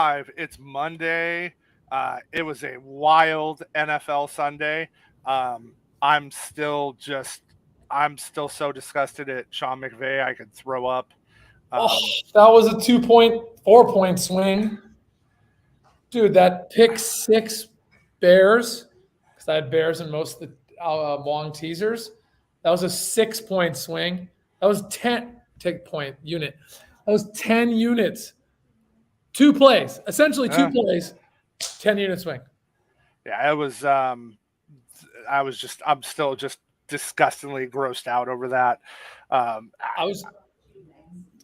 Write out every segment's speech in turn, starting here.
live. It's Monday. It was a wild NFL Sunday. Um, I'm still just, I'm still so disgusted at Sean McVay. I could throw up. That was a 2.4 point swing. Dude, that pick six Bears, because I had Bears in most of the long teasers. That was a 6 point swing. That was 10 tick point unit. That was 10 units. 2 plays, essentially 2 plays, 10 unit swing. Yeah, it was. I'm still just disgustingly grossed out over that.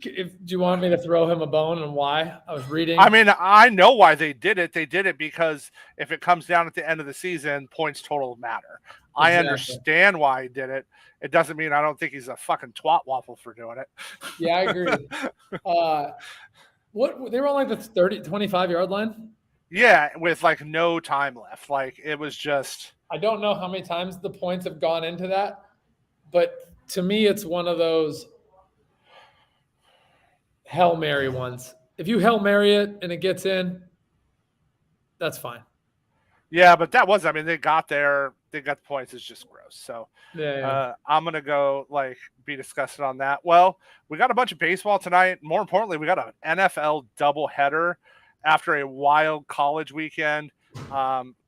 Do you want me to throw him a bone and why? I was reading. I mean, I know why they did it. They did it because if it comes down at the end of the season, points total matter. Exactly. I understand why he did it. It doesn't mean I don't think he's a fucking twat waffle for doing it. Yeah, I agree. What they were on like the 25-yard line? Yeah, with like no time left. Like it was just. I don't know how many times the points have gone into that, but to me, it's one of those Hail Mary ones. If you Hail Mary it and it gets in, that's fine. Yeah, but that was, I mean, they got there, they got the points. It's just gross. So I'm going to go be disgusted on that. Well, we got a bunch of baseball tonight. More importantly, we got an NFL doubleheader after a wild college weekend.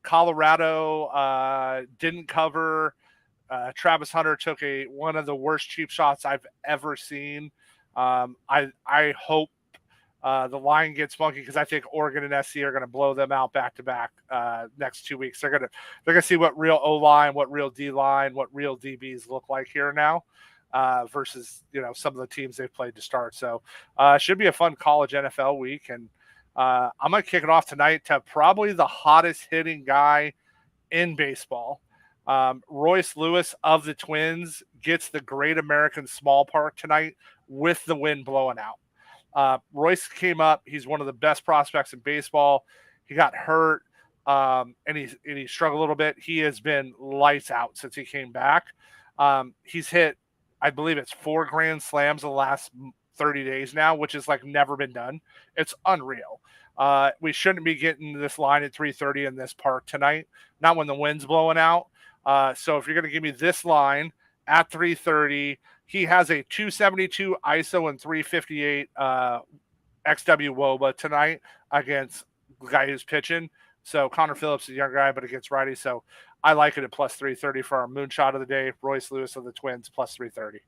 Colorado didn't cover. Travis Hunter took one of the worst cheap shots I've ever seen. I hope the line gets funky because I think Oregon and SC are going to blow them out back to back next 2 weeks. They're gonna see what real O line, what real D line, what real DBs look like here now versus some of the teams they've played to start. So should be a fun college NFL week, and I'm gonna kick it off tonight to probably the hottest hitting guy in baseball. Royce Lewis of the Twins gets the Great American Small Park tonight with the wind blowing out. Royce came up. He's one of the best prospects in baseball. He got hurt, and he struggled a little bit. He has been lights out since he came back. He's hit, I believe it's 4 grand slams the last 30 days now, which is like never been done. It's unreal. We shouldn't be getting this line at 3:30 in this park tonight, not when the wind's blowing out. So if you're going to give me this line at 3:30, he has a 272 ISO and 358 XW WOBA tonight against the guy who's pitching. So Connor Phillips is a young guy, but against righty. So I like it at plus 330 for our moonshot of the day. Royce Lewis of the Twins plus 330.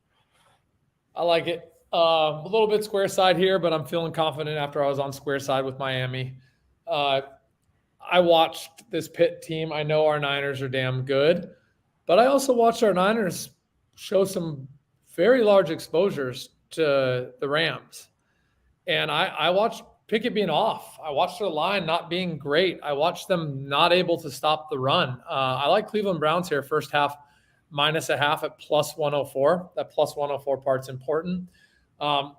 I like it. A little bit square side here, but I'm feeling confident after I was on square side with Miami. I watched this Pitt team. I know our Niners are damn good, but I also watched our Niners show some very large exposures to the Rams. And I watched Pickett being off. I watched their line not being great. I watched them not able to stop the run. I like Cleveland Browns here, first half -0.5 at plus 104. That plus 104 part's important.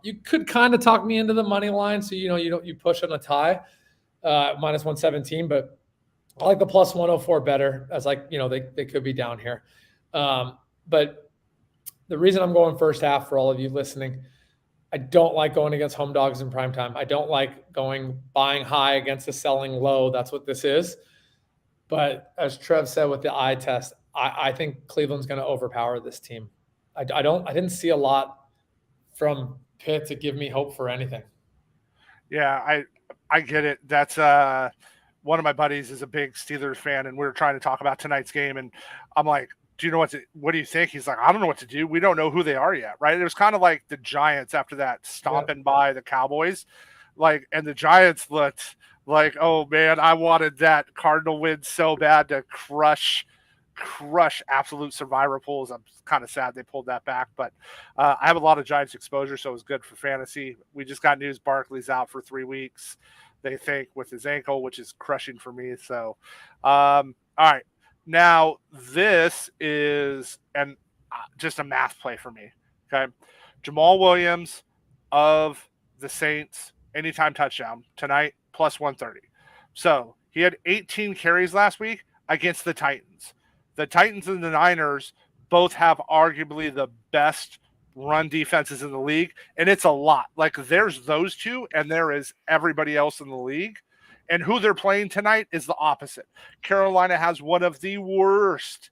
You could kind of talk me into the money line, so you push on a tie, minus 117, but I like the plus 104 better as they could be down here. But the reason I'm going first half for all of you listening, I don't like going against home dogs in primetime. I don't like buying high against a selling low. That's what this is. But as Trev said with the eye test, I think Cleveland's going to overpower this team. I didn't see a lot from Pitt to give me hope for anything. Yeah, I get it. That's one of my buddies is a big Steelers fan, and we were trying to talk about tonight's game, and I'm like, do you know what do you think? He's like, I don't know what to do. We don't know who they are yet, right? It was kind of like the Giants after that stomping by the Cowboys. And the Giants looked like, oh man, I wanted that Cardinal win so bad to crush absolute survivor pools. I'm kind of sad they pulled that back, but I have a lot of Giants exposure, so it was good for fantasy. We just got news Barkley's out for 3 weeks, they think, with his ankle, which is crushing for me. So, all right. Now, this is just a math play for me, okay? Jamal Williams of the Saints, anytime touchdown, tonight, plus 130. So, he had 18 carries last week against the Titans. The Titans and the Niners both have arguably the best run defenses in the league, and it's a lot. There's those two, and there is everybody else in the league. And who they're playing tonight is the opposite. Carolina has one of the worst,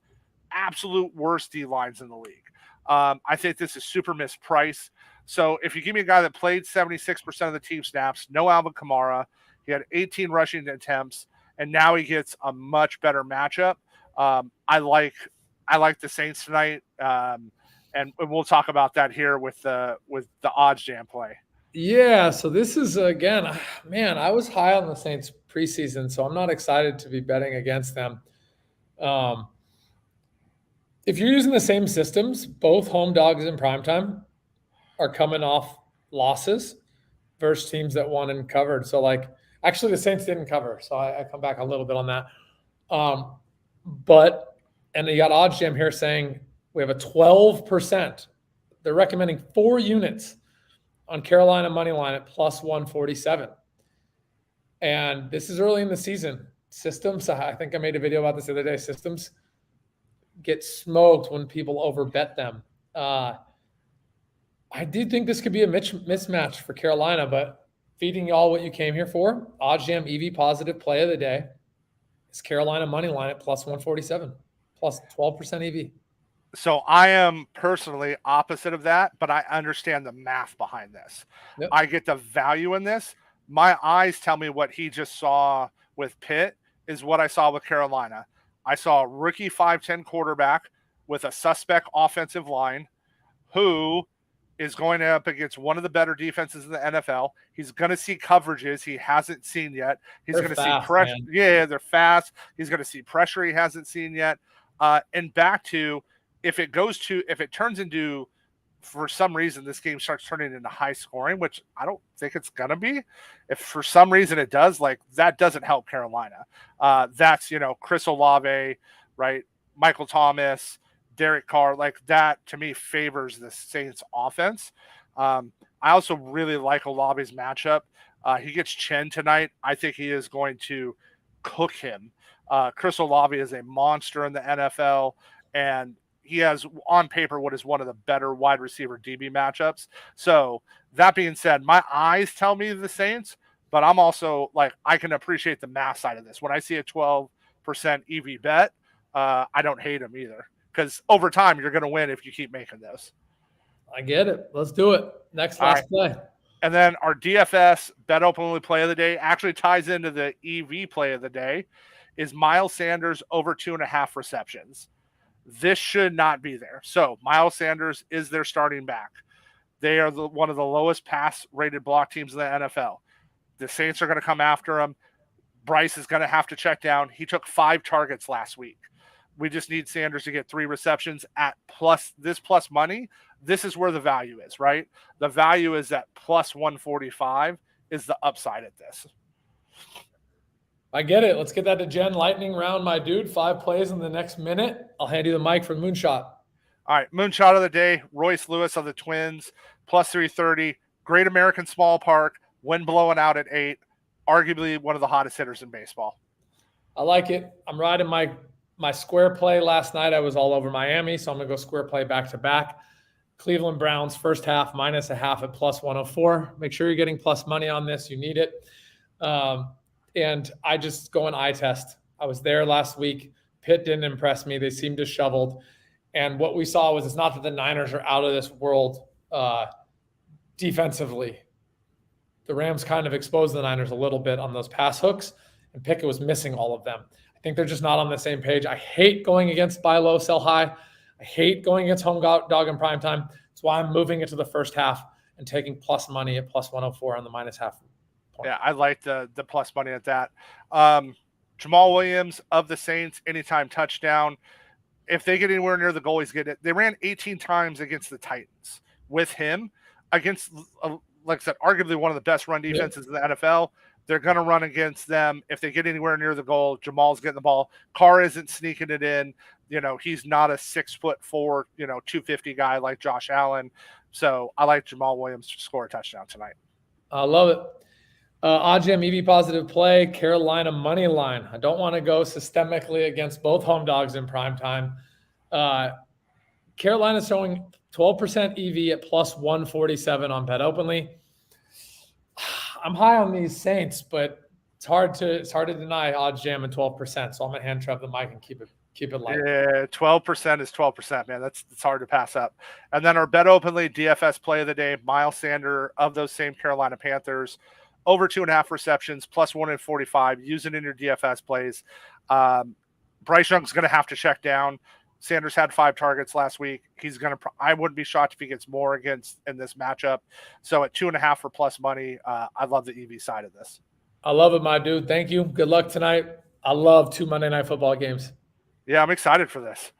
absolute worst D lines in the league. I think this is super mispriced. So if you give me a guy that played 76% of the team snaps, no Alvin Kamara, he had 18 rushing attempts, and now he gets a much better matchup. I like the Saints tonight, and we'll talk about that here with the odds jam play. Yeah, so this is again, man, I was high on the Saints preseason, so I'm not excited to be betting against them. If you're using the same systems, both home dogs in primetime are coming off losses versus teams that won and covered. So, like, actually, the Saints didn't cover, so I come back a little bit on that. And you got Odds Jam here saying we have a 12%. They're recommending 4 units on Carolina money line at plus 147. And this is early in the season. Systems, I think I made a video about this the other day. Systems get smoked when people overbet them. I do think this could be a mismatch for Carolina, but feeding y'all what you came here for, OddsJam EV positive play of the day is Carolina money line at plus 147, plus 12% EV. So I am personally opposite of that, but I understand the math behind this. Yep. I get the value in this. My eyes tell me what he just saw with Pitt is what I saw with Carolina. I saw a rookie 5'10" quarterback with a suspect offensive line who is going up against one of the better defenses in the NFL. He's going to see coverages he hasn't seen yet. He's going to see pressure. Man. Yeah, they're fast. He's going to see pressure he hasn't seen yet. And back to, if it turns into, for some reason, this game starts turning into high scoring, which I don't think it's going to be. If for some reason it does, like, that doesn't help Carolina. That's, Chris Olave, right? Michael Thomas, Derek Carr, like that to me favors the Saints offense. I also really like Olave's matchup. He gets Chen tonight. I think he is going to cook him. Chris Olave is a monster in the NFL, and he has on paper what is one of the better wide receiver DB matchups. So that being said, my eyes tell me the Saints, but I'm also like, I can appreciate the math side of this. When I see a 12% EV bet, I don't hate him either. Because over time, you're going to win if you keep making those. I get it. Let's do it. Last play. And then our DFS bet openly play of the day actually ties into the EV play of the day is Miles Sanders over 2.5 receptions. This should not be there. So Miles Sanders is their starting back. They are one of the lowest pass rated block teams in the NFL. The Saints are going to come after him. Bryce is going to have to check down. He took 5 targets last week. We just need Sanders to get 3 receptions at plus money. This is where the value is, right? The value is at plus 145 is the upside at this. I get it. Let's get that to Jen. Lightning round, my dude. 5 plays in the next minute. I'll hand you the mic for Moonshot. All right, Moonshot of the day, Royce Lewis of the Twins, plus 330. Great American Small Park, wind blowing out at 8. Arguably one of the hottest hitters in baseball. I like it. I'm riding my square play last night. I was all over Miami, so I'm going to go square play back-to-back. Cleveland Browns first half minus a half at plus 104. Make sure you're getting plus money on this. You need it. And I just go an eye test. I was there last week. Pitt didn't impress me. They seemed disheveled. And what we saw was it's not that the Niners are out of this world defensively. The Rams kind of exposed the Niners a little bit on those pass hooks, and Pickett was missing all of them. I think they're just not on the same page. I hate going against buy low, sell high. I hate going against home dog in prime time. That's why I'm moving it to the first half and taking plus money at plus 104 on the minus half point. Yeah, I like the plus money at that. Jamal Williams of the Saints, anytime touchdown. If they get anywhere near the goal, he's getting it. They ran 18 times against the Titans with him against, like I said, arguably one of the best run defenses in the NFL. They're going to run against them. If they get anywhere near the goal, Jamal's getting the ball. Carr isn't sneaking it in. He's not a 6'4", 250 guy like Josh Allen. So I like Jamal Williams to score a touchdown tonight. I love it. OddsJam EV positive play, Carolina money line. I don't want to go systemically against both home dogs in prime time. Carolina's showing 12% EV at plus 147 on Bet Openly. I'm high on these Saints, but It's hard to deny odds jam at 12%. So I'm gonna hand Trev the mic and keep it light. Yeah, 12% is 12%, man. That's hard to pass up. And then our Bet Openly DFS play of the day, Miles Sanders of those same Carolina Panthers, over 2.5 receptions, plus 1 in 45. Use it in your DFS plays. Bryce Young's going to have to check down. Sanders had 5 targets last week. He's going to. I wouldn't be shocked if he gets more in this matchup. So at 2.5 for plus money, I love the EV side of this. I love it, my dude. Thank you. Good luck tonight. I love 2 Monday Night Football games. Yeah, I'm excited for this.